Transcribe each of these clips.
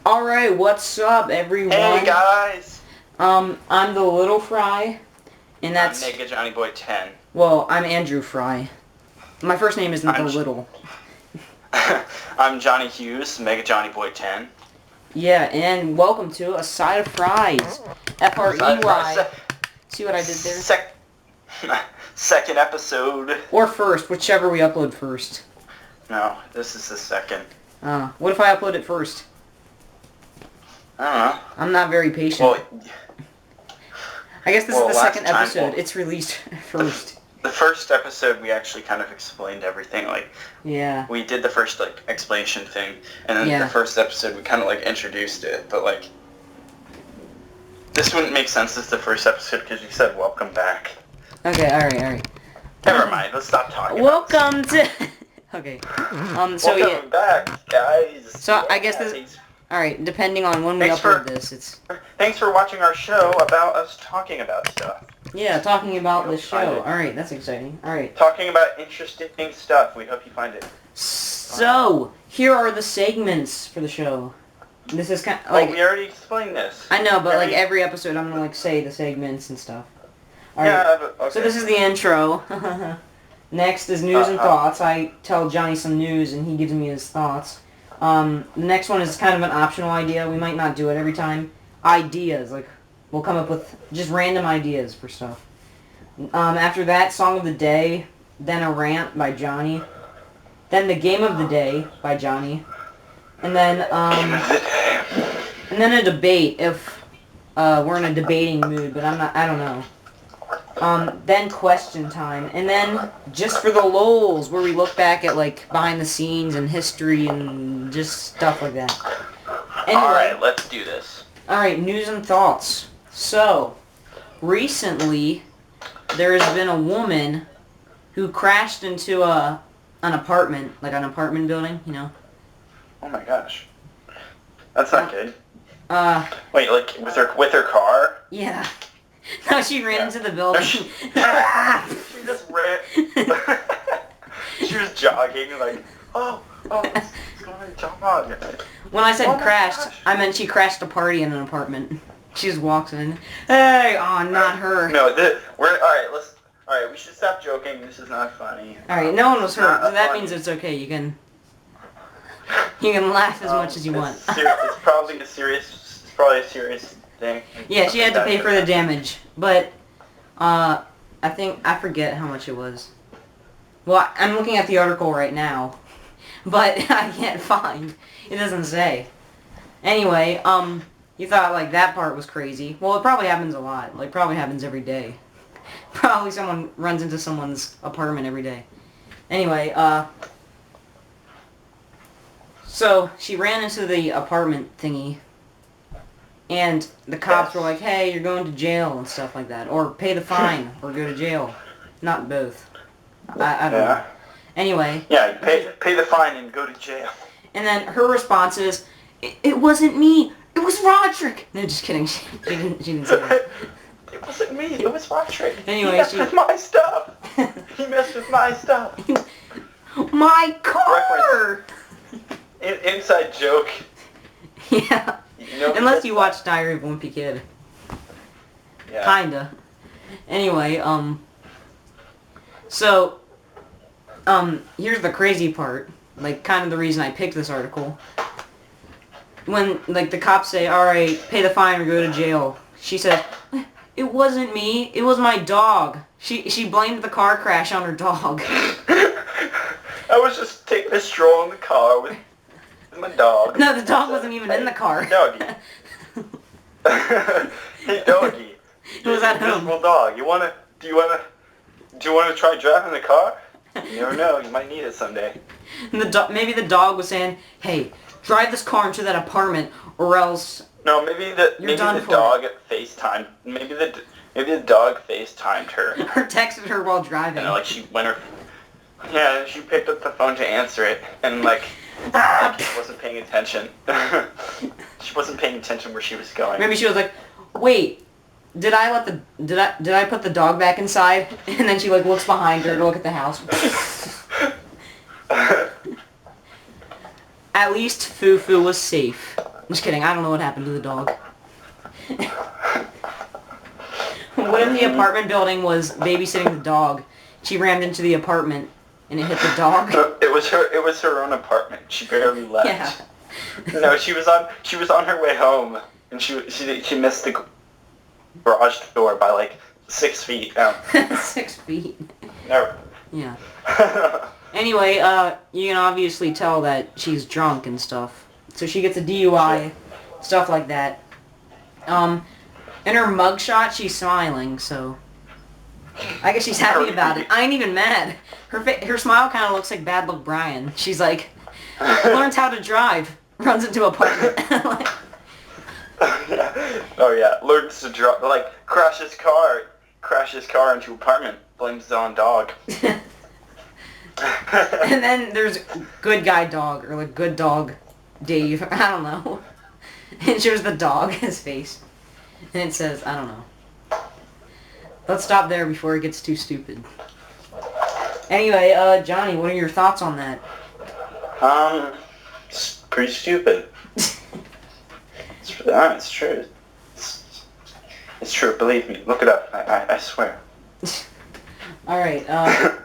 Alright, what's up, everyone? Hey guys! I'm the little Frey, and that's... I'm Mega Johnny Boy 10. Well, I'm Andrew Frey. My first name isn't I'm the little. I'm Johnny Hughes, Mega Johnny Boy 10. Yeah, and welcome to A Side of Fries. F-R-E-Y. See what I did there? Second episode. Or first, whichever we upload first. No, this is the second. What if I upload it first? I don't know. I'm not very patient. Well, I guess this is the second episode. Well, it's released first. The first episode, we actually kind of explained everything. Like, yeah. We did the first, like, explanation thing. And then the first episode, we kind of, like, introduced it. But, like, this wouldn't make sense as the first episode because you said welcome back. Okay, alright. Never mind, let's stop talking. Welcome to... Okay. So welcome back, guys. So, I guess this... Alright, depending on when we upload this, it's... Thanks for watching our show about us talking about stuff. Yeah, talking about this show. Alright, that's exciting. Alright. Talking about interesting stuff. We hope you find it. So, here are the segments for the show. This is kind of, like... we already explained this. I know, but, like, every episode I'm gonna, like, say the segments and stuff. Alright, yeah, but, okay. So this is the intro. Next is news and thoughts. I tell Johnny some news and he gives me his thoughts. The next one is kind of an optional idea. We might not do it every time. Ideas, like, we'll come up with just random ideas for stuff. After that, Song of the Day, then a rant by Johnny, then the Game of the Day by Johnny, and then, a debate if, we're in a debating mood, but I don't know. Then question time, and then just for the lulz, where we look back at, like, behind the scenes and history and just stuff like that. Anyway, alright, let's do this. Alright, news and thoughts. So, recently, there has been a woman who crashed into an apartment, like an apartment building, you know? Oh my gosh. That's not good. Wait, like, with her car? Yeah. No, she ran into the building. She just ran. She was jogging, like, it's going to jog. When I said crashed, I meant she crashed a party in an apartment. She just walks in. Hey, not her. No, alright, we should stop joking. This is not funny. Alright, no one was hurt, so that means it's okay. You can laugh as much as you want. It's probably a serious thing. Yeah, she had to pay for the damage, but I forget how much it was. Well, I'm looking at the article right now, but I can't find. It doesn't say. Anyway, you thought, like, that part was crazy. Well, it probably happens a lot. Like, probably happens every day. Probably someone runs into someone's apartment every day. Anyway, so she ran into the apartment thingy, and the cops were like, hey, you're going to jail and stuff like that. Or pay the fine, or go to jail. Not both. I don't know. Anyway. Yeah, you pay the fine and go to jail. And then her response is, it wasn't me, it was Roderick. No, just kidding. She didn't say that. It wasn't me, it was Roderick. Anyway, he messed with my stuff. He messed with my stuff. My car! Inside joke. Yeah. You know, unless you watch Diary of a Wimpy Kid. Yeah. Kinda. Anyway, so, here's the crazy part. Like, kind of the reason I picked this article. When, like, the cops say, alright, pay the fine or go to jail, she said, it wasn't me, it was my dog. She blamed the car crash on her dog. I was just taking a stroll in the car with my dog. No, the dog wasn't even in the car. Hey, doggy. Hey, doggy. It was at home. Invisible dog. Do you wanna try driving the car? You never know. You might need it someday. And maybe the dog was saying, hey, drive this car into that apartment, or else. No, maybe the dog FaceTimed. Maybe the dog FaceTimed her. Or texted her while driving. And like she picked up the phone to answer it, and like she wasn't paying attention. She wasn't paying attention where she was going. Maybe she was like, wait, did I put the dog back inside? And then she like looks behind her to look at the house. At least Fufu was safe. Just kidding, I don't know what happened to the dog. What if the apartment building was babysitting the dog? She rammed into the apartment and it hit the dog. It was her own apartment. She barely left. Yeah. No, she was on her way home, and she missed the garage door by like 6 feet. 6 feet. No. Yeah. Anyway, you can obviously tell that she's drunk and stuff. So she gets a DUI, stuff like that. In her mugshot, she's smiling, so I guess she's happy about it. I ain't even mad. Her smile kind of looks like Bad Luck Brian. She's like, learns how to drive, runs into apartment. Like, oh yeah, learns to drive, like crashes car into apartment, blames it on dog. And then there's good guy dog, or like good dog Dave, I don't know. It shows the dog, his face. And it says, I don't know. Let's stop there before it gets too stupid. Anyway, Johnny, what are your thoughts on that? It's pretty stupid. It's true. It's true, believe me. Look it up, I swear. Alright, that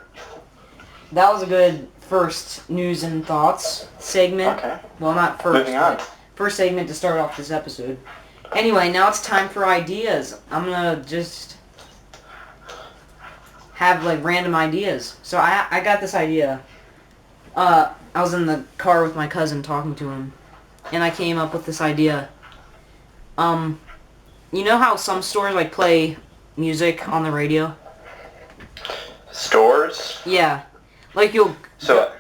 was a good first news and thoughts segment. Okay. Well, not first, Moving on. but first segment to start off this episode. Anyway, now it's time for ideas. I'm gonna just have like random ideas. So I got this idea. I was in the car with my cousin talking to him, and I came up with this idea. You know how some stores like play music on the radio? Stores? Yeah. Like you'll... So...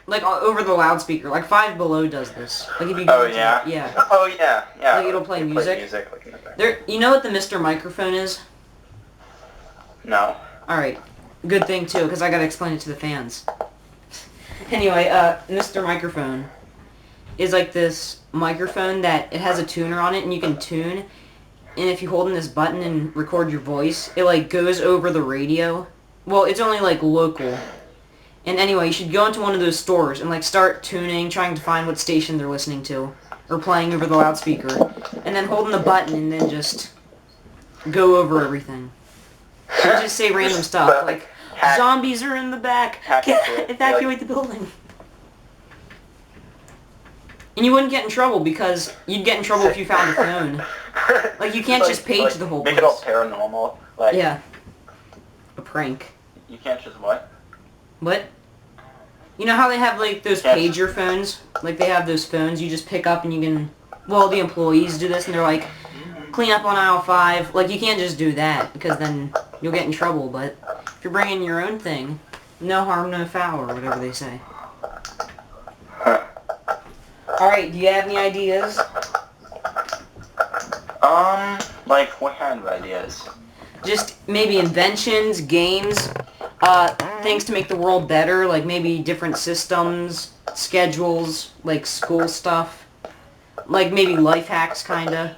Like over the loudspeaker. Like Five Below does this. Like if you Oh yeah? Yeah. Oh yeah, yeah. Like it'll play music. Like in the back. There, you know what the Mr. Microphone is? No. Alright. Good thing too, because I gotta explain it to the fans. Anyway, Mr. Microphone is like this microphone that it has a tuner on it and you can tune. And if you hold in this button and record your voice, it like goes over the radio. Well, it's only like local. And anyway, you should go into one of those stores and like start tuning, trying to find what station they're listening to. Or playing over the loudspeaker. And then holding the button and then just go over everything. And just say random stuff like, zombies are in the back, evacuate the building. And you wouldn't get in trouble because you'd get in trouble if you found a phone. Like you can't just page the whole place. Make it all paranormal. Like, yeah. A prank. You can't just what? What? You know how they have like those pager phones? Like they have those phones you just pick up and you can... Well, the employees do this and they're like, clean up on aisle 5. Like you can't just do that because then you'll get in trouble. But if you're bringing your own thing, no harm, no foul, or whatever they say. Alright, do you have any ideas? Like what kind of ideas? Just maybe inventions, games, things to make the world better, like maybe different systems, schedules, like school stuff. Like maybe life hacks, kinda.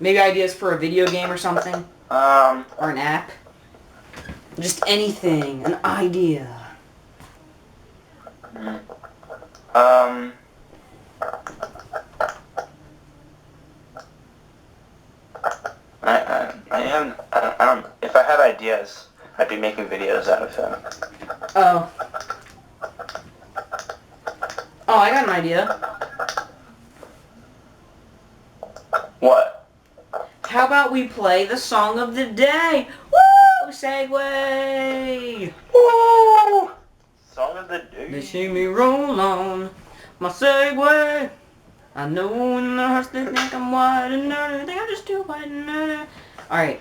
Maybe ideas for a video game or something? Or an app? Just anything, an idea. I don't, if I had ideas, I'd be making videos out of them. Oh. Oh, I got an idea. What? How about we play the song of the day? Woo! Segway! Woo! Song of the day. They see me roll on my Segway. I know in the hearts they think I'm white and nerdy. They think I'm just too white and nerdy. Alright,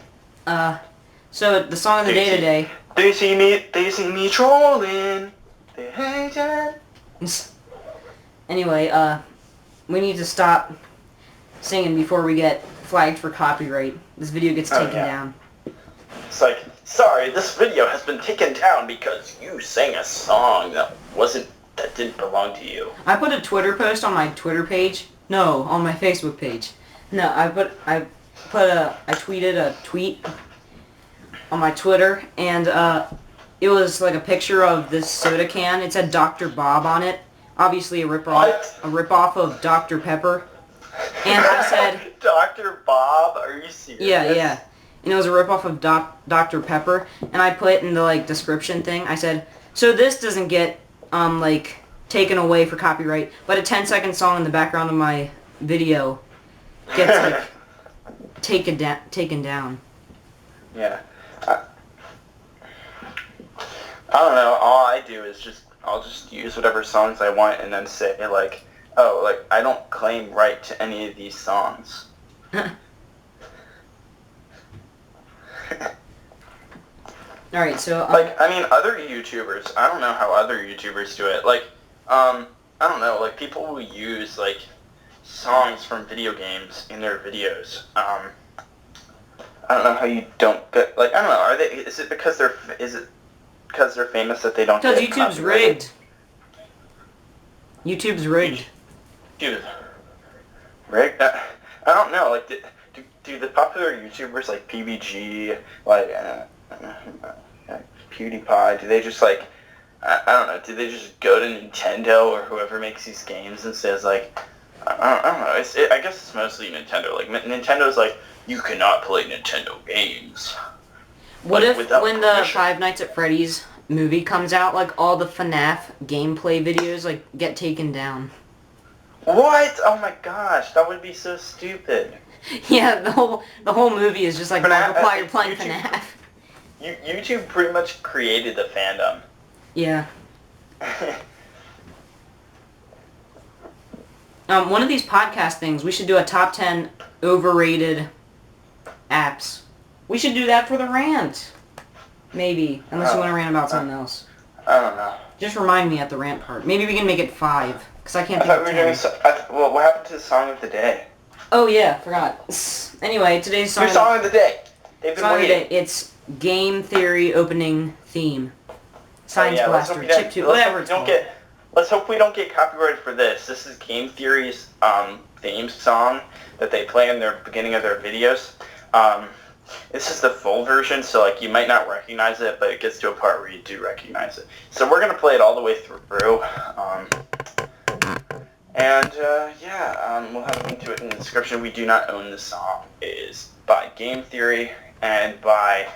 so the song of the day today. They see me trolling. They hate it. Anyway, we need to stop singing before we get flagged for copyright. This video gets taken down. It's like, sorry, this video has been taken down because you sang a song that didn't belong to you. I put a Twitter post on my Twitter page. No, on my Facebook page. No, I tweeted a tweet on my Twitter, and it was like a picture of this soda can. It said Dr. Bob on it. Obviously a rip-off of Dr. Pepper. And I said... Dr. Bob? Are you serious? Yeah. And it was a rip-off of Dr. Pepper. And I put in the, like, description thing, I said, so this doesn't get, like, taken away for copyright, but a 10-second song in the background of my video gets, like, taken down. Yeah. I don't know. All I do is I'll just use whatever songs I want and then say, like, oh, like, I don't claim right to any of these songs. Alright, so... like, I mean, other YouTubers, I don't know how other YouTubers do it. Like, I don't know, like, people will use, like, songs from video games in their videos. I don't know how you don't get, like, I don't know, is it because they're famous that they don't get copyrighted? Because YouTube's rigged. YouTube's rigged. Dude, rigged? I don't know, like, do the popular YouTubers, like, PBG, like, PewDiePie, do they just, like, I don't know, do they just go to Nintendo or whoever makes these games and says, like, I don't know, I guess it's mostly Nintendo, like, Nintendo's like, you cannot play Nintendo games. What if, when the Five Nights at Freddy's movie comes out, like, all the FNAF gameplay videos, like, get taken down? What? Oh my gosh, that would be so stupid. Yeah, the whole movie is just like Markiplier playing FNAF. YouTube pretty much created the fandom. Yeah. One of these podcast things, we should do a top 10 overrated apps. We should do that for the rant. Maybe, unless you want to rant about something else. I don't know. Just remind me at the rant part. Maybe we can make it 5, because I can't think of 10. Well, what happened to the song of the day? Oh yeah, forgot. Anyway, today's song. Your song of the day. They've been waiting. It's Game Theory opening theme. Science Blaster, Chip 2, whatever it's called. Let's hope we don't get copyrighted for this. This is Game Theory's theme song that they play in the beginning of their videos. This is the full version, so like you might not recognize it, but it gets to a part where you do recognize it. So we're gonna play it all the way through. We'll have a link to it in the description. We do not own the song. It is by Game Theory and by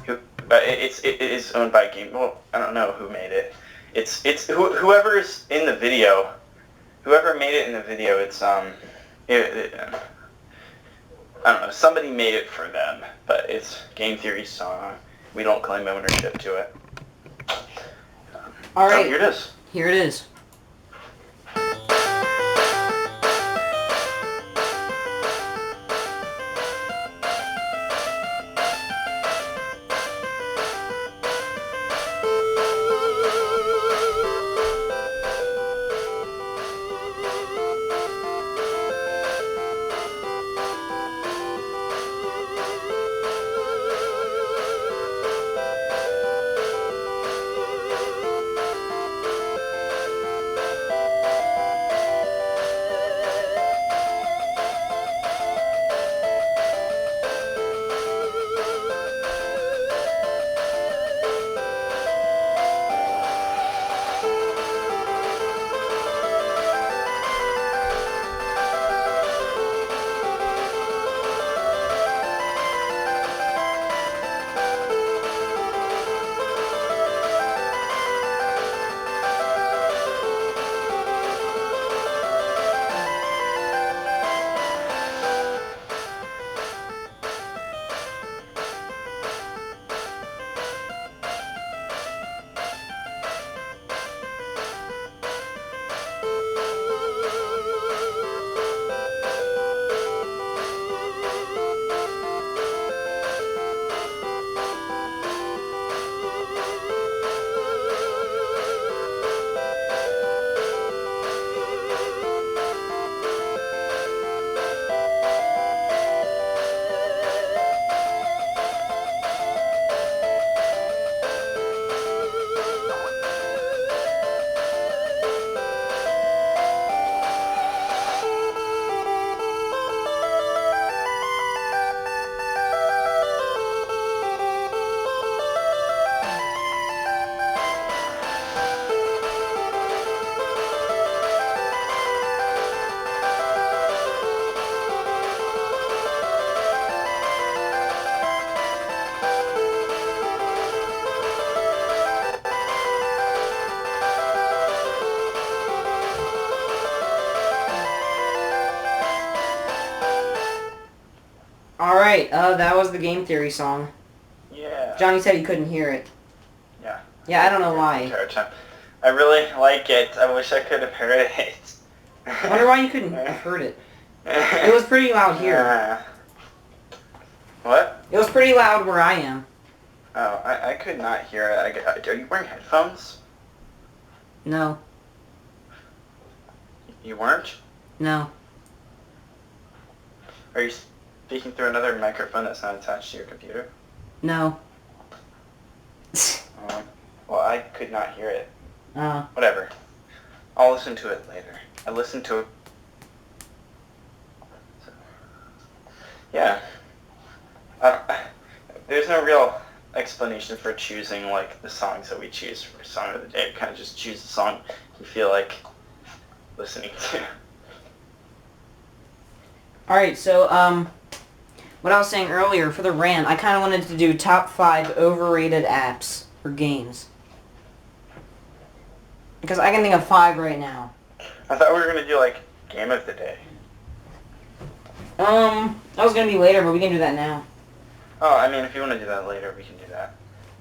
it is owned by Game. Well, I don't know who made it. It's whoever is in the video. Whoever made it in the video. It's I don't know. Somebody made it for them, but it's Game Theory's song. We don't claim ownership to it. All right. Here it is. Here it is. Alright, that was the Game Theory song. Yeah. Johnny said he couldn't hear it. Yeah. Yeah, I don't know why. I really like it. I wish I could have heard it. I wonder why you couldn't have heard it. It was pretty loud here. What? It was pretty loud where I am. Oh, I could not hear it. Are you wearing headphones? No. You weren't? No. Are you speaking through another microphone that's not attached to your computer? No. Well, I could not hear it. Oh. Whatever. I'll listen to it later. I listened to it. So, yeah. There's no real explanation for choosing like the songs that we choose for Song of the Day. We kind of just choose the song you feel like listening to. Alright, so, what I was saying earlier, for the rant, I kind of wanted to do top 5 overrated apps for games. Because I can think of 5 right now. I thought we were going to do, like, Game of the Day. That was going to be later, but we can do that now. Oh, I mean, if you want to do that later, we can do that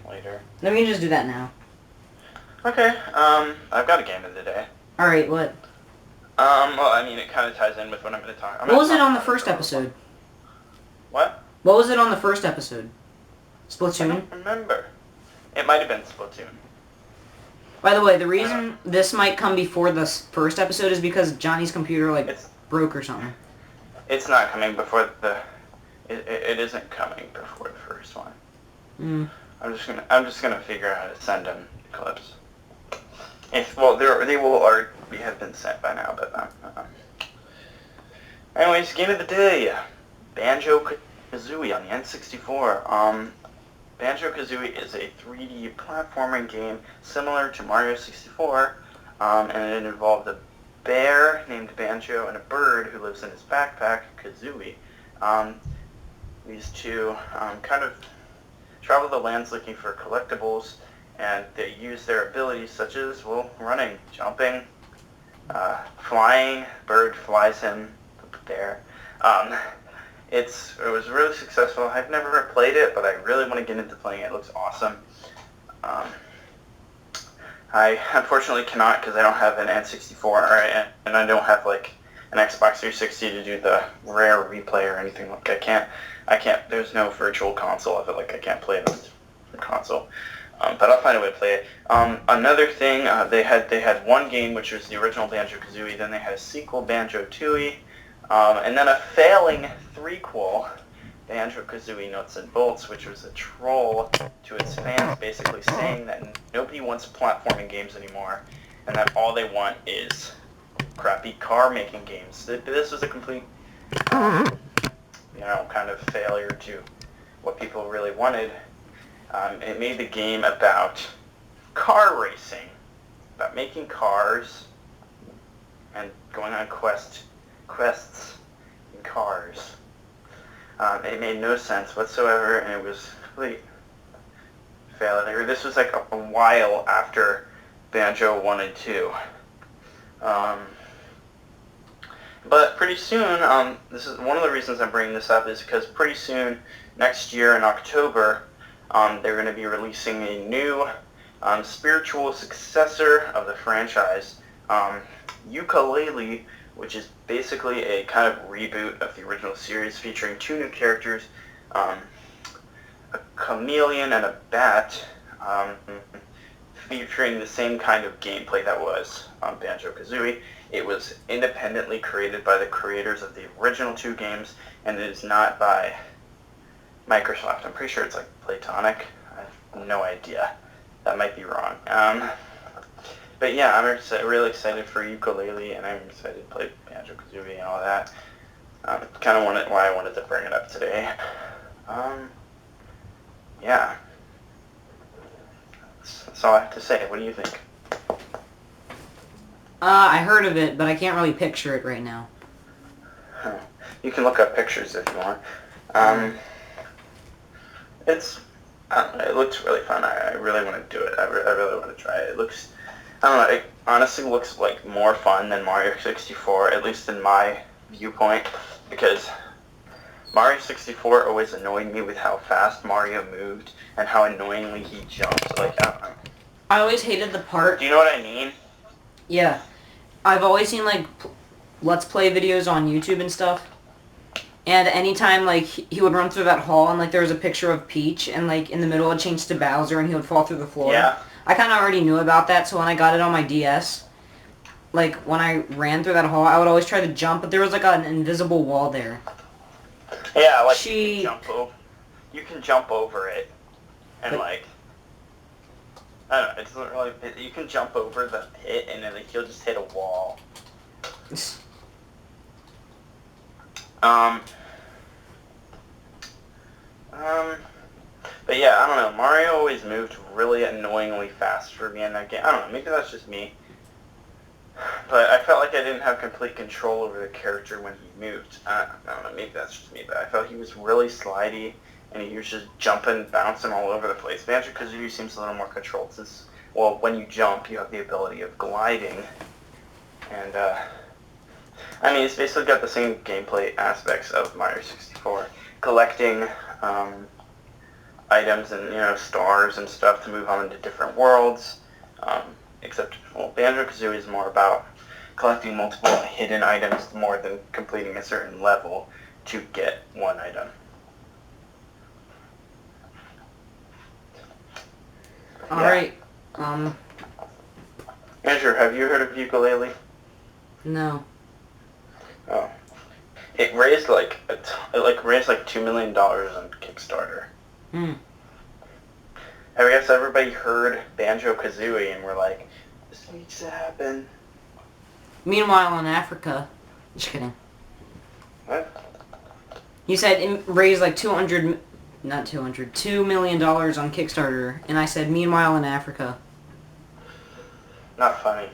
later. Then we can just do that now. Okay, I've got a Game of the Day. Alright, what? Well, I mean, it kind of ties in with what I'm going to talk about. What was it on the first episode? What? What was it on the first episode? Splatoon? I don't remember. It might have been Splatoon. By the way, the reason this might come before the first episode is because Johnny's computer, like, broke or something. It's not coming before the... It isn't coming before the first one. Mm. I'm just gonna figure out how to send them clips. Well, they will already have been sent by now, but anyways, Game of the Day, Banjo-Kazooie on the N64. Banjo-Kazooie is a 3D platforming game similar to Mario 64, and it involved a bear named Banjo and a bird who lives in his backpack, Kazooie. These two kind of travel the lands looking for collectibles, and they use their abilities such as, well, running, jumping, flying. Bird flies him, the bear. It was really successful. I've never played it, but I really want to get into playing it. It looks awesome. I unfortunately cannot because I don't have an N64, and I don't have like an Xbox 360 to do the rare replay or anything. Like I can't. There's no virtual console of it. Like I can't play it on the console. But I'll find a way to play it. Another thing, they had one game which was the original Banjo-Kazooie. Then they had a sequel, Banjo-Tooie, and then a failing threequel, Banjo-Kazooie Nuts and Bolts, which was a troll to its fans, basically saying that nobody wants platforming games anymore, and that all they want is crappy car-making games. This was a complete, kind of failure to what people really wanted. It made the game about car racing, about making cars and going on quests in cars. It made no sense whatsoever, and it was complete failure. This was like a while after Banjo 1 and 2. But pretty soon, this is one of the reasons I'm bringing this up is because pretty soon, next year in October, they're going to be releasing a new spiritual successor of the franchise, Yooka-Laylee, which is basically a kind of reboot of the original series featuring 2 new characters, a chameleon and a bat, featuring the same kind of gameplay that was on Banjo-Kazooie. It was independently created by the creators of the original 2 games, and it is not by Microsoft. I'm pretty sure it's like Playtonic. I have no idea. That might be wrong. But yeah, I'm really excited for Yooka-Laylee, and I'm excited to play Banjo-Kazooie and all that. Kind of why I wanted to bring it up today. Yeah. That's all I have to say. What do you think? I heard of it, but I can't really picture it right now. Huh. You can look up pictures if you want. It looks really fun. I really want to do it. I really want to try it. It looks, I don't know, it honestly looks like more fun than Mario 64, at least in my viewpoint, because Mario 64 always annoyed me with how fast Mario moved and how annoyingly he jumped. Like, I don't know. I always hated the part. Do you know what I mean? Yeah. I've always seen, like, Let's Play videos on YouTube and stuff. And anytime, like, he would run through that hall and, like, there was a picture of Peach and, like, in the middle it changed to Bowser and he would fall through the floor. Yeah. I kind of already knew about that, so when I got it on my DS, like, when I ran through that hall, I would always try to jump, but there was, like, an invisible wall there. Yeah, like, you can jump over it. And, but, like, I don't know, it doesn't really... You can jump over the pit and then, like, you'll just hit a wall. But yeah, I don't know. Mario always moved really annoyingly fast for me in that game. I don't know. Maybe that's just me. But I felt like I didn't have complete control over the character when he moved. I don't know. Maybe that's just me. But I felt he was really slidey, and he was just jumping, bouncing all over the place. Banjo-Kazooie seems a little more controlled since, well, when you jump, you have the ability of gliding. And, I mean, it's basically got the same gameplay aspects of Mario 64. Collecting, items and, you know, stars and stuff to move on into different worlds. Except, well, Banjo-Kazooie is more about collecting multiple hidden items more than completing a certain level to get one item. Alright, Andrew, have you heard of ukulele? No. Oh. It raised like $2 million on Kickstarter. I guess everybody heard Banjo-Kazooie and were like, this needs to happen. Meanwhile, in Africa... Just kidding. What? You said it raised like $2 million on Kickstarter, and I said, meanwhile in Africa. Not funny.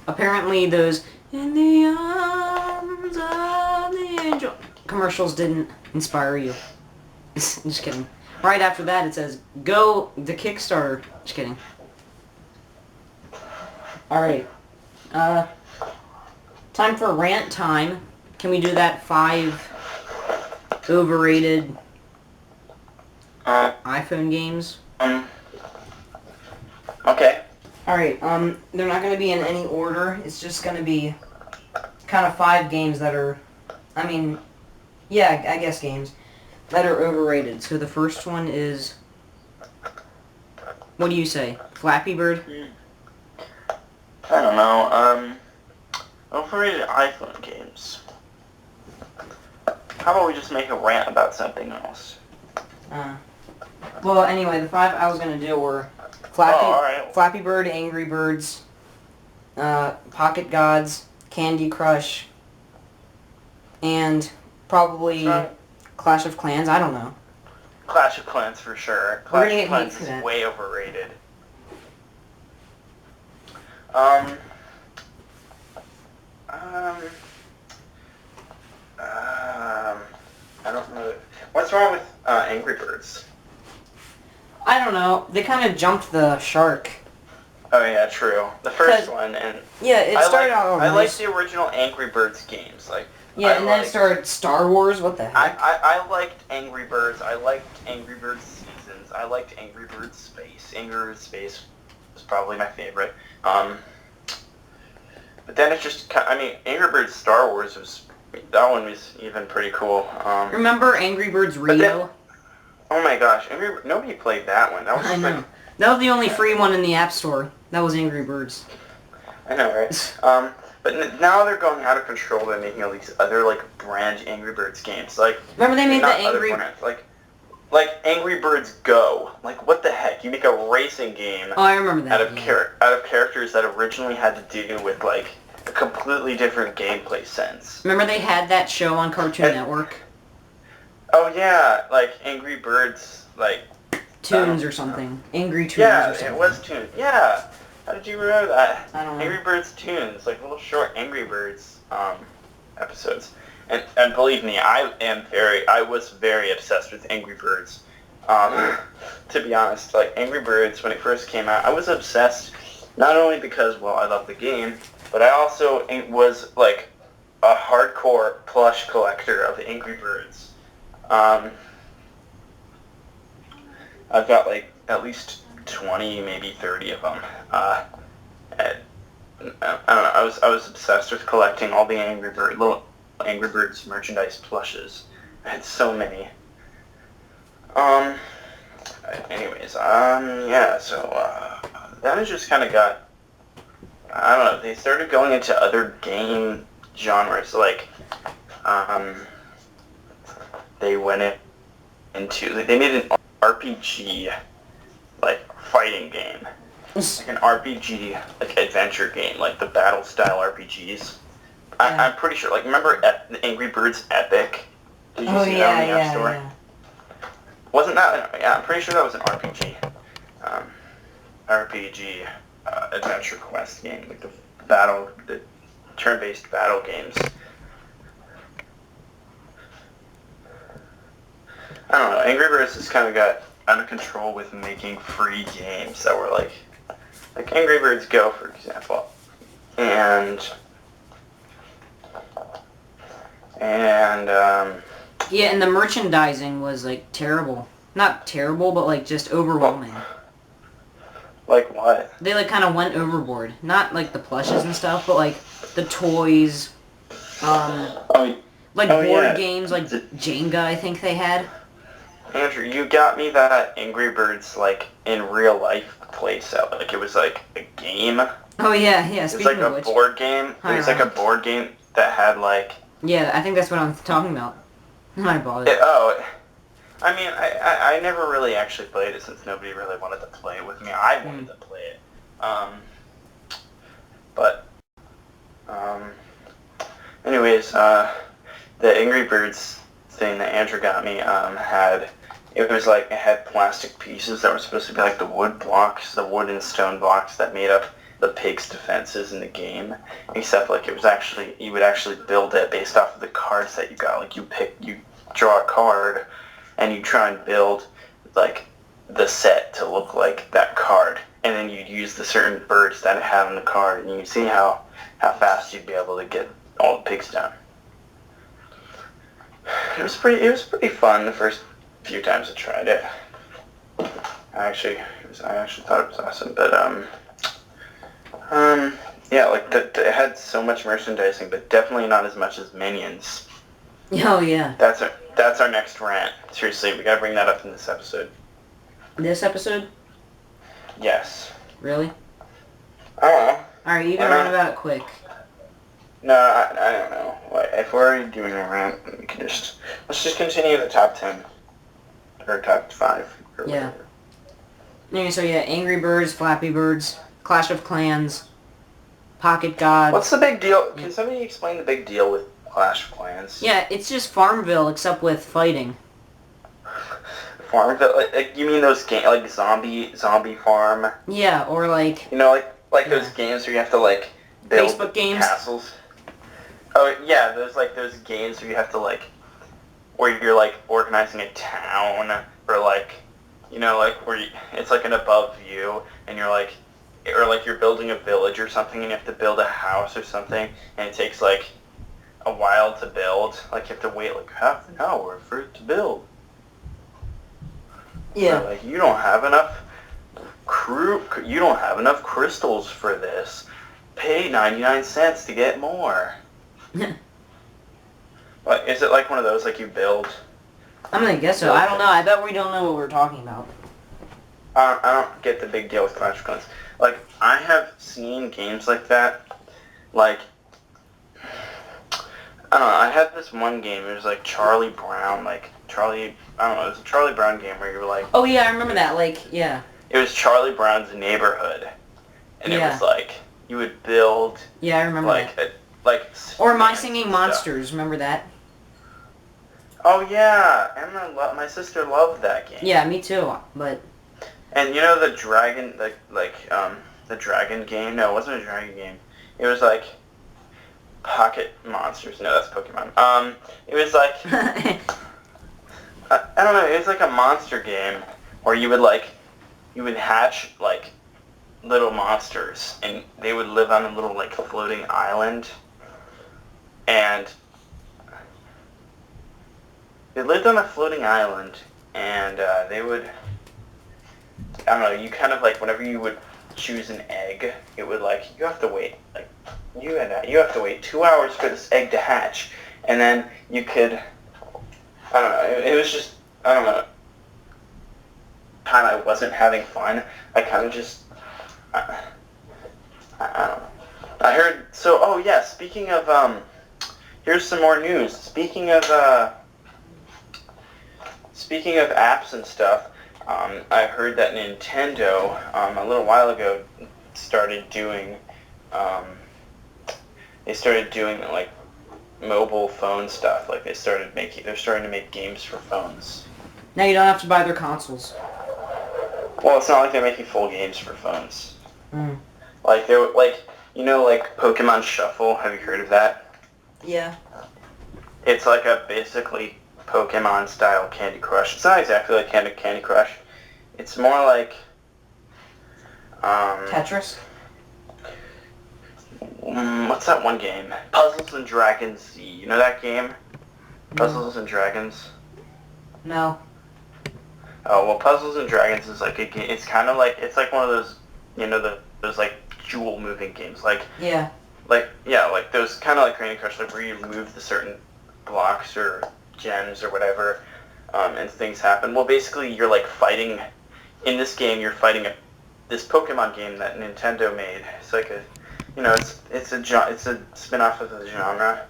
Apparently those, in the arms of the angel, commercials didn't inspire you. Just kidding. Right after that it says, go to Kickstarter. Just kidding. Alright. Time for rant time. Can we do that 5 overrated iPhone games? Okay. Alright, they're not going to be in any order. It's just going to be kind of 5 games that are, I mean, yeah, I guess games that are overrated. So the first one is, what do you say? Flappy Bird? I don't know, overrated iPhone games. How about we just make a rant about something else? Well, anyway, the 5 I was going to do were Flappy Bird, Angry Birds, Pocket Gods, Candy Crush, and probably Clash of Clans. I don't know. Clash of Clans for sure. Clash of Clans is way overrated. I don't know. What's wrong with Angry Birds? I don't know. They kind of jumped the shark. Oh yeah, true. The first one, and yeah, it started out. I like the original Angry Birds games, like. Yeah, and then it started Star Wars. What the heck? I liked Angry Birds. I liked Angry Birds Seasons. I liked Angry Birds Space. Angry Birds Space was probably my favorite. But then it just, I mean, Angry Birds Star Wars was, that one was even pretty cool. Remember Angry Birds Rio? Oh my gosh, nobody played that one. That was I know. That was the only free one in the App Store. That was Angry Birds. I know, right? But now they're going out of control. They're making all these other, like, brand Angry Birds games. Like, remember they made the Angry... Like Angry Birds Go. Like, what the heck? You make a racing game... Oh, I remember that. Out of characters that originally had to do with, like, a completely different gameplay sense. Remember they had that show on Cartoon Network? Oh, yeah. Like, Angry Birds, like... Tunes or something. Angry Tunes or something. Yeah, it was Tunes. Yeah. How did you remember that? I don't know. Angry Birds Tunes, like little short Angry Birds episodes. And believe me, I was very obsessed with Angry Birds. To be honest, like Angry Birds, when it first came out, I was obsessed not only because, well, I love the game, but I also was like a hardcore plush collector of Angry Birds. Um, I've got like at least 20, maybe 30 of them. I don't know. I was obsessed with collecting all the little Angry Birds merchandise plushes. I had so many. Anyways, yeah. So then it just kind of got. I don't know. They started going into other game genres, like, they went into. They made an RPG, like, fighting game. Like an RPG, like, adventure game, like the battle style RPGs. I'm pretty sure, like, remember Angry Birds Epic? Did you see that on the App Store? Yeah. Wasn't that, yeah, I'm pretty sure that was an RPG. RPG adventure quest game, like the turn-based battle games. I don't know, Angry Birds just kind of got out of control with making free games that were like Angry Birds Go, for example. And yeah, and the merchandising was like terrible. Not terrible, but like just overwhelming. Like what? They like kind of went overboard. Not like the plushes and stuff, but like the toys, board games, like Jenga. I think they had. Andrew, you got me that Angry Birds like in real life playset. Like it was like a game. Oh yeah. It was like a board game. It was like a board game that had like. Yeah, I think that's what I'm talking about. I bought it. I mean, I never really actually played it since nobody really wanted to play it with me. I wanted to play it. Anyways, the Angry Birds thing that Andrew got me it had plastic pieces that were supposed to be like the wood blocks, the wood and stone blocks that made up the pig's defenses in the game. Except like you would actually build it based off of the cards that you got. Like you draw a card, and you try and build like the set to look like that card, and then you'd use the certain birds that it had on the card, and you see how fast you'd be able to get all the pigs down. It was pretty fun the first few times I tried it. I actually thought it was awesome, but yeah, like it had so much merchandising, but definitely not as much as Minions. Oh yeah. That's our next rant. Seriously, we gotta bring that up in this episode. This episode? Yes. Really? I don't know. Alright, you can rant about it quick. No, I don't know. If we're already doing a rant, let's just continue the top 10. Or top 5. Or yeah. Whatever. Okay, so yeah, Angry Birds, Flappy Birds, Clash of Clans, Pocket Gods. What's the big deal? Can somebody explain the big deal with Clash of Clans? Yeah, it's just Farmville except with fighting. Farmville? Like you mean those games like Zombie Farm? Yeah, or like... You know, like those games where you have to like build Facebook games? castles? Oh yeah, there's like those games where you have to like, where you're like organizing a town, or like, you know, like where it's like an above view, and you're like, or like you're building a village or something, and you have to build a house or something, and it takes like a while to build. Like you have to wait like half an hour for it to build. Yeah. So, like you don't have enough crystals for this. Pay 99 cents to get more. But is it like one of those like you build? I'm gonna guess so. I don't know. I bet we don't know what we're talking about. I don't get the big deal with Clash of Clans. Like, I have seen games like that. Like, I don't know. I had this one game. It was like Charlie Brown. I don't know. It was a Charlie Brown game where you were like... Oh, yeah, I remember that. Like, yeah. It was Charlie Brown's Neighborhood. And it was like, you would build... Yeah, I remember that. Or My Singing Monsters. Remember that? Oh, yeah. And my sister loved that game. Yeah, me too. But... And you know the dragon, the dragon game? No, it wasn't a dragon game. It was like Pocket Monsters. No, that's Pokemon. It was like I don't know. It was like a monster game where you would hatch like little monsters, and they would live on a little like floating island. And they lived on a floating island, and they would, I don't know, you kind of like, whenever you would choose an egg, it would like, you have to wait, like, you have to wait 2 hours for this egg to hatch, and then you could, I don't know, it was just, I don't know, time I wasn't having fun, I kind of just, I don't know. I heard, so, oh yeah, speaking of, here's some more news. Speaking of apps and stuff, I heard that Nintendo, a little while ago, started doing, like, mobile phone stuff. Like, they're starting to make games for phones. Now you don't have to buy their consoles. Well, it's not like they're making full games for phones. Mm. Like, like Pokemon Shuffle. Have you heard of that? Yeah. It's like a basically Pokemon-style Candy Crush. It's not exactly like Candy Crush. It's more like... Tetris? What's that one game? Puzzles and Dragons Z. You know that game? Puzzles and Dragons? No. Oh, well, Puzzles and Dragons is like a game. It's kind of like, it's like one of those, those like jewel moving games. Like, yeah. Like those kind of like Candy Crush, like where you move the certain blocks or gems or whatever, and things happen. Well, basically, you're like fighting, in this game, you're fighting this Pokemon game that Nintendo made. It's like a, it's a spin-off of the genre,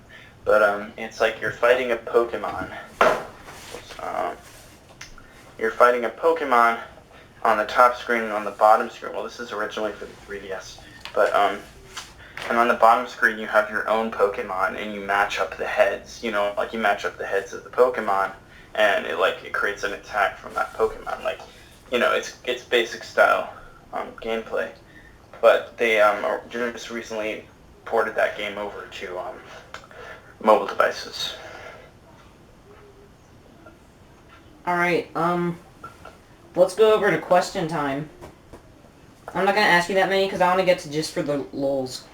but it's like you're fighting a Pokemon. You're fighting a Pokemon on the top screen and on the bottom screen. Well, this is originally for the 3DS, but and on the bottom screen you have your own Pokemon and you match up the heads. Like you match up the heads of the Pokemon, and it creates an attack from that Pokemon. Like, it's basic style gameplay, but they just recently ported that game over to mobile devices. Alright, let's go over to question time. I'm not going to ask you that many because I want to get to just for the lulz.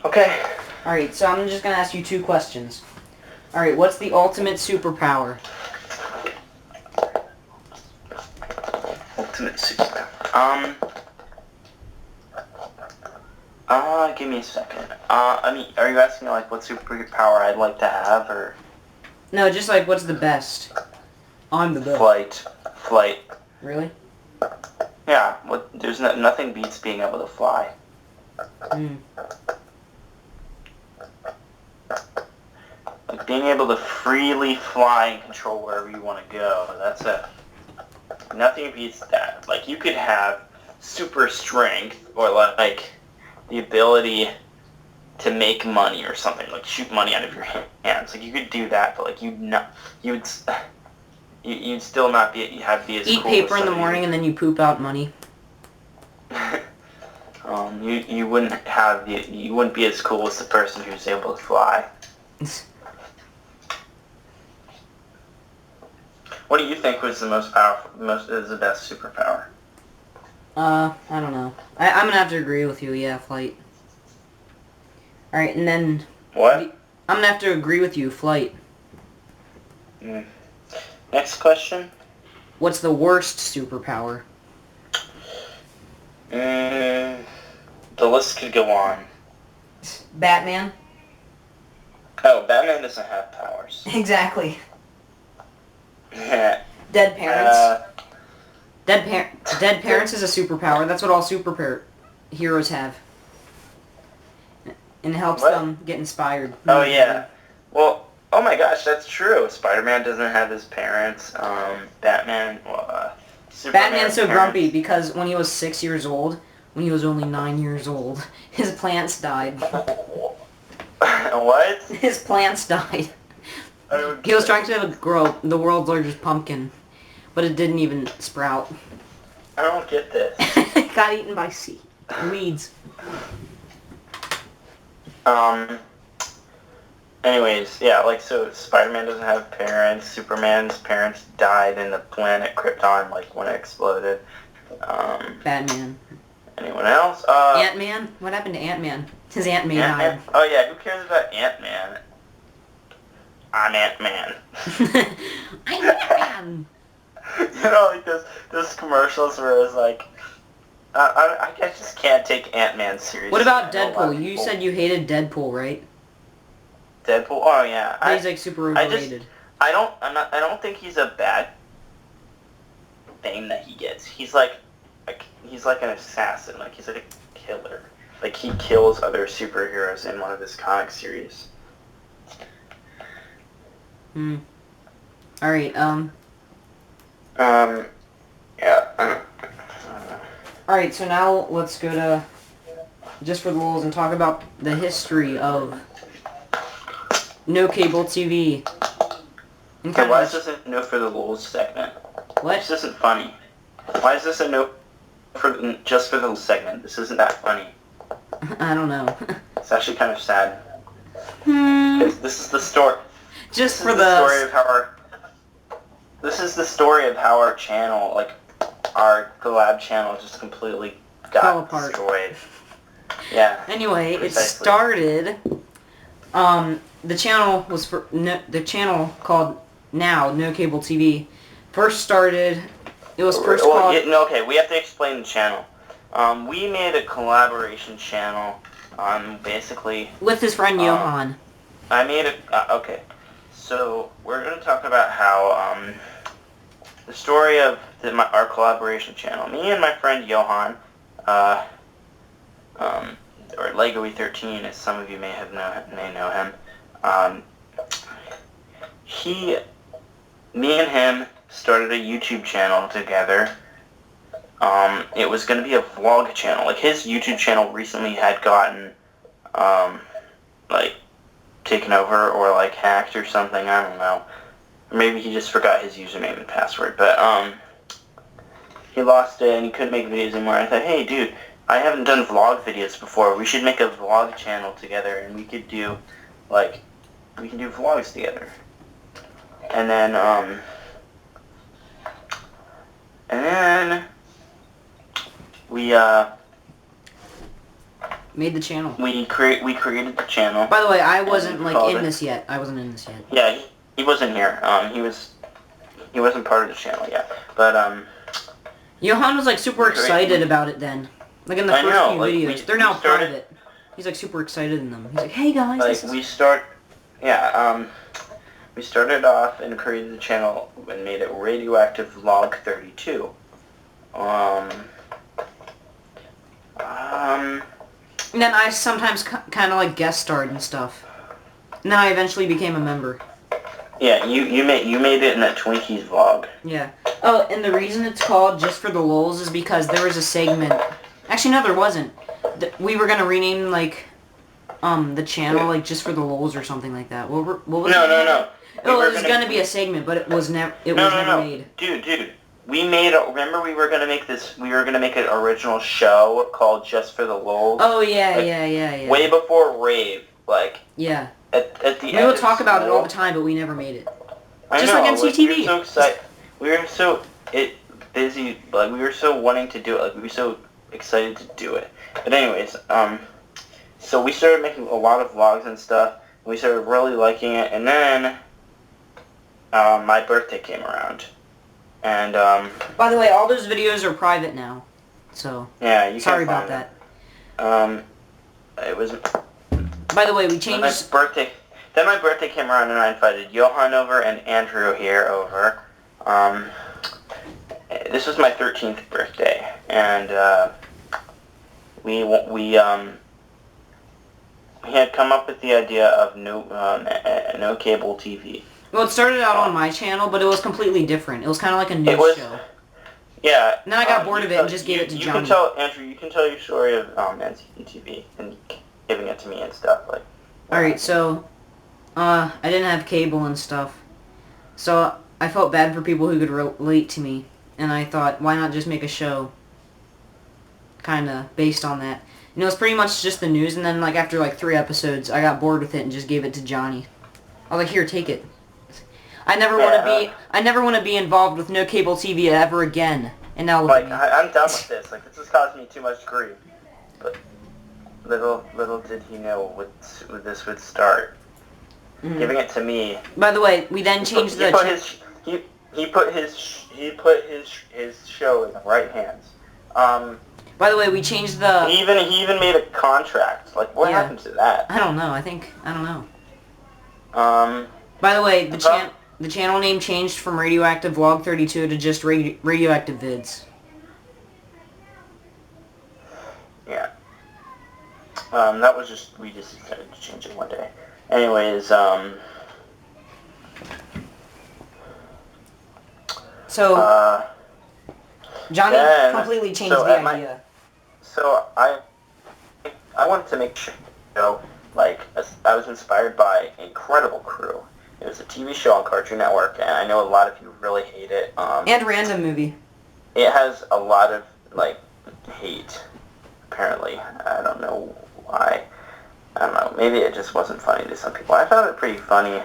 Okay. Alright, so I'm just going to ask you 2 questions. Alright, what's the ultimate superpower? Ultimate superpower. Give me a second. Are you asking me, like, what superpower I'd like to have, or? No, just like, what's the best? I'm the best. Flight. Really? Yeah, there's nothing beats being able to fly. Like, being able to freely fly and control wherever you want to go, nothing beats that. Like, you could have super strength, or like the ability to make money or something, like shoot money out of your hands. Like, you could do that, but like you'd still not be as Eat cool. Eat paper in the morning and then you poop out money. You wouldn't be as cool as the person who's able to fly. What do you think was the the best superpower? I don't know. I'm gonna have to agree with you, yeah, flight. Alright, and then... What? I'm gonna have to agree with you, flight. Next question. What's the worst superpower? The list could go on. Batman? Oh, Batman doesn't have powers. Exactly. Yeah. Dead parents. Dead parents is a superpower. That's what all heroes have. And it helps them get inspired. Oh, yeah. Well, oh my gosh, that's true. Spider-Man doesn't have his parents. Batman, Batman's so grumpy because when he was 6 years old, when he was only 9 years old, his plants died. What? His plants died. He was trying to grow the world's largest pumpkin, but it didn't even sprout. I don't get this. It got eaten by weeds. Anyways, yeah, like, so Spider-Man doesn't have parents. Superman's parents died in the planet Krypton, like, when it exploded. Batman. Anyone else? Ant-Man? What happened to Ant-Man? His Aunt May died. Oh, yeah, who cares about Ant-Man? I'm Ant-Man. I'm Ant-Man. You know, like those commercials where it's like, I just can't take Ant-Man seriously. What about Deadpool? You said you hated Deadpool, right? Deadpool? Oh yeah. He's like super overrated. I don't think he's a bad fame that he gets. He's like an assassin. Like he's like a killer. Like he kills other superheroes in one of his comic series. Alright, Yeah. Alright, so now let's go to Just for the Lulz and talk about the history of No Cable TV. And So why is this a No for the Lulz segment? What? This isn't funny. Why is this a No for Just for the Lulz segment? This isn't that funny. I don't know. It's actually kind of sad. This is the story. Just for This is the story of how our channel, like our collab channel, just completely fell got apart. destroyed. Yeah. Anyway, precisely. it started. The channel was the channel called now No Cable TV. First started. It was first called. Okay, we have to explain the channel. We made a collaboration channel. Basically. With his friend Johan. I made a. Okay. So we're going to talk about how the story of our collaboration channel. Me and my friend Johan, or Legoe13, as some of you may know him. Me and him started a YouTube channel together. It was going to be a vlog channel. Like his YouTube channel recently had gotten like taken over or like hacked or something. I don't know. Maybe he just forgot his username and password. But he lost it and he couldn't make videos anymore. I thought, hey dude, I haven't done vlog videos before. We should make a vlog channel together and we could do vlogs together. And then we made the channel. We created the channel. By the way, I wasn't in this yet. I wasn't in this yet. Yeah, he wasn't here. He wasn't part of the channel yet. But Johan was like super excited about it then. Like in the first few videos. They're now private. He's like super excited in them. He's like, hey guys, like we started off and created the channel and made it Radioactive Vlog 32. And then I sometimes kind of like guest starred and stuff. And then I eventually became a member. Yeah, you made it in that Twinkies vlog. Yeah. Oh, and the reason it's called Just for the Lulz is because there was a segment. Actually, no, there wasn't. We were gonna rename like the channel like Just for the Lulz or something like that. What was No. Oh, it was gonna be a segment, but it was never. It was never made. Dude. Remember we were gonna make an original show called Just for the Lulz. Oh yeah. Way before Rave, like. Yeah. At the end. We would talk about it all the time, but we never made it. I Just know, like NCTV. We were so excited. We were so busy. Like we were so wanting to do it. Like we were so excited to do it. But anyways, so we started making a lot of vlogs and stuff. We started really liking it, and then my birthday came around. And by the way, all those videos are private now, so yeah, you sorry can't about that. It was. By the way, we changed. Then my birthday came around, and I invited Johan over and Andrew here over. This was my 13th birthday, and we had come up with the idea of no cable TV. Well, it started out on my channel, but it was completely different. It was kind of like a news show. Yeah. And then I got bored of it and just gave it to Johnny. Andrew, you can tell your story of NCTV and giving it to me and stuff like. Alright, so I didn't have cable and stuff, so I felt bad for people who could relate to me, and I thought, why not just make a show, kind of based on that. And it was pretty much just the news, and then like after like 3 episodes, I got bored with it and just gave it to Johnny. I was like, here, take it. I never want to be involved with no cable TV ever again. And now look at me. I'm done with this. Like, this has caused me too much grief. But little did he know this would start. giving it to me. By the way, we then changed He put his show in the right hands. By the way, we changed the... He even made a contract. Like, what happened to that? I don't know. I don't know. By the way, the channel name changed from Radioactive Vlog 32 to just Radioactive Vids. Yeah. That was we just decided to change it one day. Anyways, So, Johnny completely changed the idea. So I wanted to make a show, like, I was inspired by Incredible Crew. It was a TV show on Cartoon Network, and I know a lot of you really hate it. And Random Movie. It has a lot of, like, hate, apparently. I don't know why. I don't know. Maybe it just wasn't funny to some people. I found it pretty funny.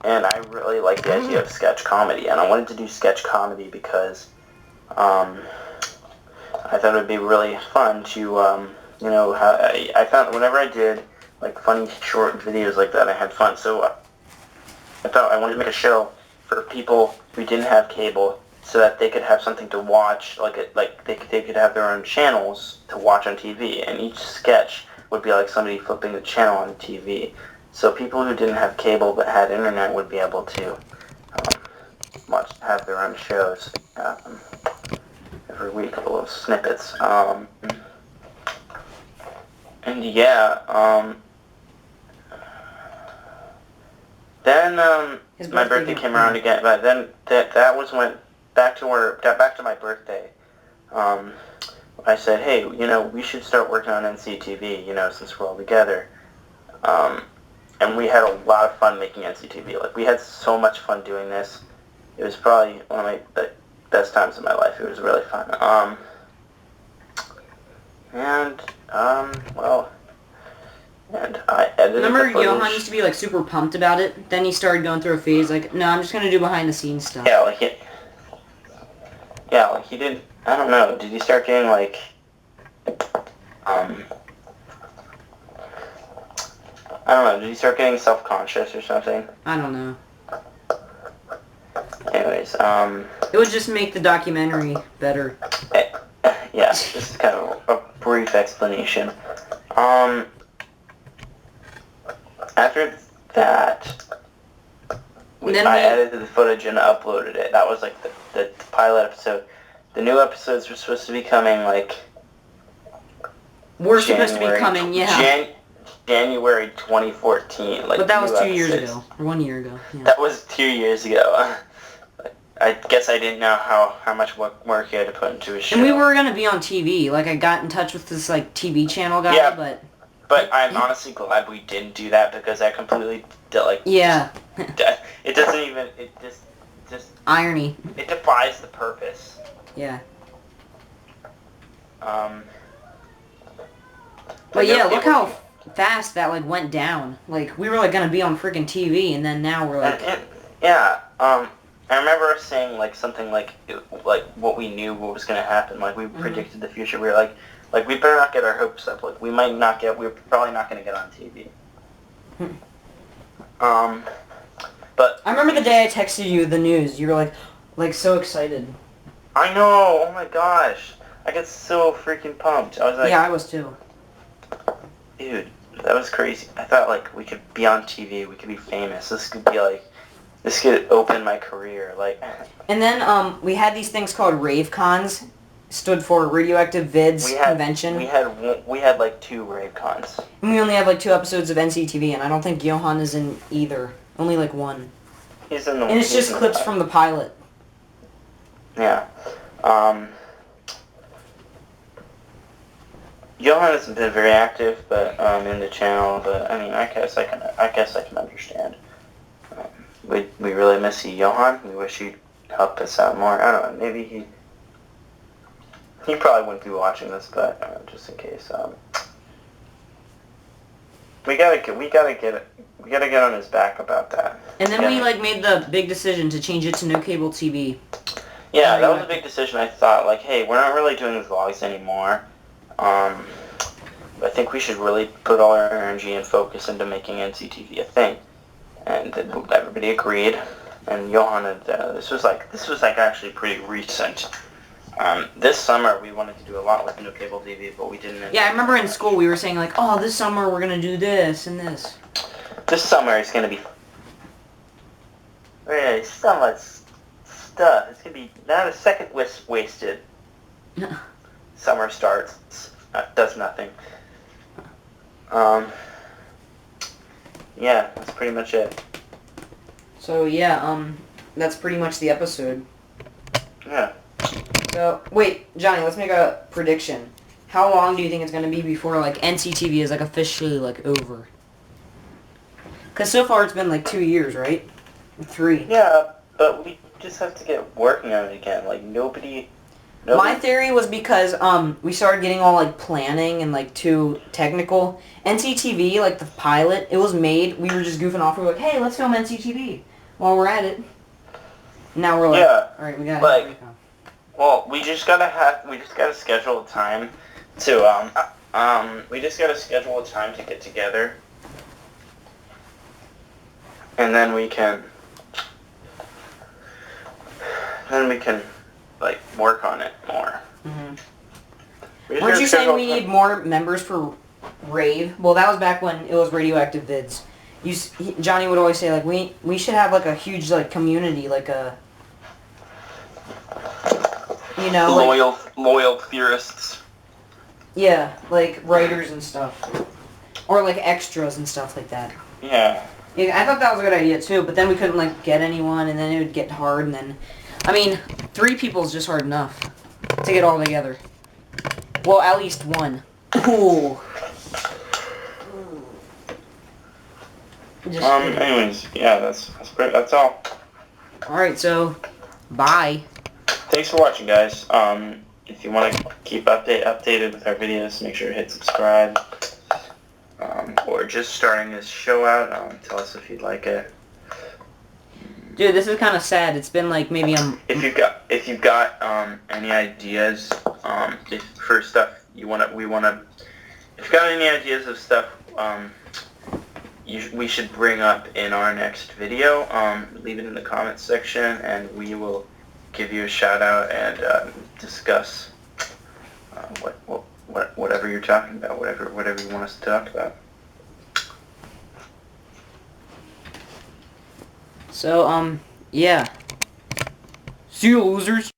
And I really like the idea of sketch comedy, and I wanted to do sketch comedy because I thought it would be really fun to, I found whenever I did, like, funny short videos like that, I had fun. So I thought I wanted to make a show for people who didn't have cable so that they could have something to watch, they could have their own channels to watch on TV, and each sketch would be like somebody flipping the channel on TV. So people who didn't have cable but had internet would be able to have their own shows every week, little snippets. And yeah, then my birthday came around again. But then that was when back to my birthday. I said, hey, we should start working on NCTV, since we're all together. And we had a lot of fun making NCTV. Like, we had so much fun doing this. It was probably one of the best times of my life. It was really fun. And I edited Remember the footage. Johan used to be, like, super pumped about it? Then he started going through a phase, like, no, I'm just gonna do behind-the-scenes stuff. Yeah, like he did, I don't know, did he start getting, like, I don't know, did he start getting self-conscious or something? I don't know. Anyways, it would just make the documentary better. Yeah, this is kind of a brief explanation. After that, I edited the footage and uploaded it. That was, like, the pilot episode. The new episodes were supposed to be coming, like... We're supposed to be coming, yeah. January 2014. Like, but that was 2 years ago. Or 1 year ago. Yeah. That was 2 years ago. I guess I didn't know how much work you had to put into a show. And we were going to be on TV. Like, I got in touch with this, like, TV channel guy, yeah, but I'm honestly glad we didn't do that because I completely, like... Yeah. It doesn't even... It just... Irony. It defies the purpose. Yeah. But yeah, look how fast that, like, went down. Like, we were, like, gonna be on freaking TV, and then now we're, like... I remember us saying, like, something like what we knew what was gonna happen. Like, we predicted the future. We were like, we better not get our hopes up. Like, we're probably not gonna get on TV. But... I remember the day I texted you the news. You were, like, so excited. I know! Oh my gosh! I got so freaking pumped. I was like... Yeah, I was too. Dude, that was crazy. I thought, like, we could be on TV, we could be famous. This could open my career, like... And then, we had these things called rave cons, stood for Radioactive Vids Convention. We had, like, 2 rave cons. And we only have, like, 2 episodes of NCTV, and I don't think Johan is in either. Only, like, 1. He's in the... And it's just clips from the pilot. Yeah. Johan hasn't been very active, but in the channel. But I mean, I guess I can understand. We really miss you, Johan. We wish you'd help us out more. I don't know. Maybe he probably wouldn't be watching this, but just in case. We gotta get on his back about that. And then we made the big decision to change it to no cable TV. Yeah, that was a big decision. I thought, like, hey, we're not really doing vlogs anymore. I think we should really put all our energy and focus into making NCTV a thing. And everybody agreed. And Johan had, this was like actually pretty recent. This summer we wanted to do a lot with no cable TV, but we didn't. Yeah, I remember in school we were saying like, oh, this summer we're gonna do this and this. This summer is gonna be really so much stuff. It's gonna be not a second wasted. Summer starts, does nothing. Yeah, that's pretty much it. So yeah, that's pretty much the episode. Yeah. So wait, Johnny, let's make a prediction. How long do you think it's gonna be before like NCTV is like officially like over? Cause so far it's been like 2 years, right? 3. Yeah, but we just have to get working on it again. Like nobody. My theory was because we started getting all like planning and like too technical. NCTV, like the pilot, it was made. We were just goofing off. We were like, hey, let's film NCTV while we're at it. Now we're like, yeah, all right, we got like, well, we just gotta schedule a time to we just gotta schedule a time to get together, and then we can like work on it more. Mm-hmm. Weren't you saying we need more members for Rave? Well, that was back when it was Radioactive Vids. Johnny would always say like we should have like a huge like community, like a loyal theorists. Yeah, like writers and stuff, or like extras and stuff like that. Yeah. Yeah, I thought that was a good idea too, but then we couldn't like get anyone, and then it would get hard, and then, I mean, 3 people is just hard enough to get all together. Well, at least 1. Ooh. Anyways, yeah, that's all. Alright, so, bye. Thanks for watching, guys. If you want to keep updated with our videos, make sure to hit subscribe. Or just starting this show out, tell us if you'd like it. Dude, this is kind of sad. It's been like maybe if you've got any ideas for stuff if you've got any ideas of stuff we should bring up in our next video, leave it in the comments section and we will give you a shout out and discuss whatever you're talking about, whatever you want us to talk about. So, yeah. See you, losers.